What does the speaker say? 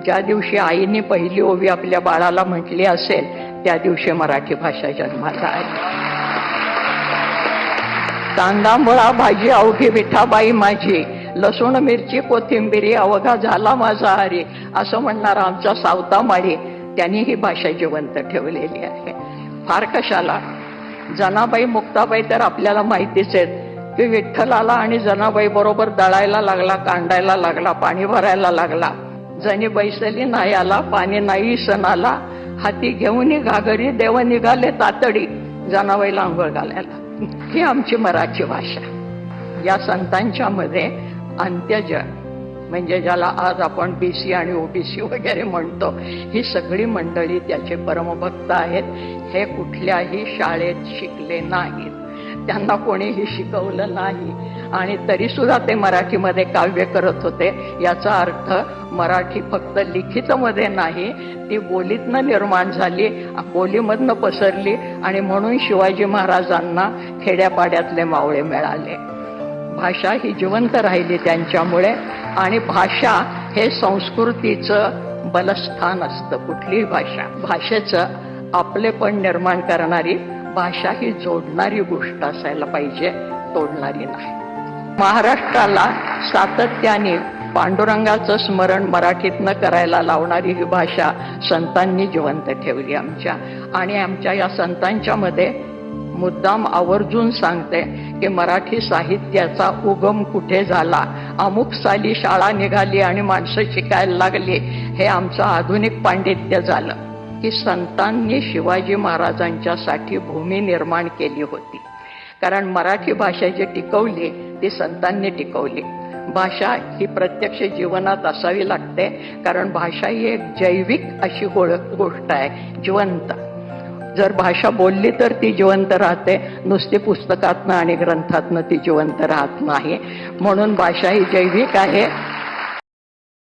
ज्या दिवशी आईने पहिली ओवी आपल्या बाळाला म्हटली असेल त्या दिवशी मराठी भाषा जन्माला आली. कांदा मुळा भाजी अवघी विठाबाई माझी, लसूण मिरची कोथिंबिरी अवघा झाला माझा हरी, असं म्हणणारा आमचा सावता माळी त्यांनी ही भाषा जिवंत ठेवलेली आहे. फार कशाला, जनाबाई मुक्ताबाई तर आपल्याला माहितीच आहेत की विठ्ठलाला आणि जनाबाई बरोबर दळायला लागला, कांडायला लागला, पाणी भरायला लागला. जणी बैसली नाही आला, पाणी नाही सणाला, हाती घेऊन घागरी देव निघाले तातडी, जनाबाईला आंघोळ घालायला. ही आमची मराठी भाषा. या संतांच्या मध्ये अंत्यज म्हणजे ज्याला आज आपण बीसी आणि ओबीसी वगैरे म्हणतो, ही सगळी मंडळी त्याचे परमभक्त आहेत. हे कुठल्याही शाळेत शिकले नाहीत, त्यांना कोणीही शिकवलं नाही आणि तरी सुद्धा ते मराठीमध्ये काव्य करत होते. याचा अर्थ मराठी फक्त लिखितमध्ये नाही, ती बोलीतनं निर्माण झाली, बोलीमधनं पसरली आणि म्हणून शिवाजी महाराजांना खेड्यापाड्यातले मावळे मिळाले. भाषा ही जिवंत राहिली त्यांच्यामुळे. आणि भाषा हे संस्कृतीचं बलस्थान असतं. कुठलीही भाषा, भाषेचं आपलेपण निर्माण करणारी, भाषा ही जोडणारी गोष्ट असायला पाहिजे, तोडणारी नाही. महाराष्ट्राला सातत्याने पांडुरंगाचं स्मरण मराठीतनं करायला लावणारी ही भाषा संतांनी जिवंत ठेवली आमच्या. आणि आमच्या या संतांच्या मध्ये मुद्दाम आवर्जून सांगते की मराठी साहित्याचा उगम कुठे झाला, अमुक साली शाळा निघाली आणि माणसं शिकायला लागली, हे आमचं आधुनिक पांडित्य झालं की संतांनी शिवाजी महाराजांच्यासाठी भूमी निर्माण केली होती. कारण मराठी भाषा जी टिकवली ती संतांनी टिकवली. भाषा ही प्रत्यक्ष जीवनात असावी लागते, कारण भाषा ही एक जैविक अशी गोष्ट आहे, जिवंत. जर भाषा बोलली तर ती जिवंत राहते, नुसती पुस्तकातनं आणि ग्रंथातनं ती जिवंत राहत नाही. म्हणून भाषा ही जैविक आहे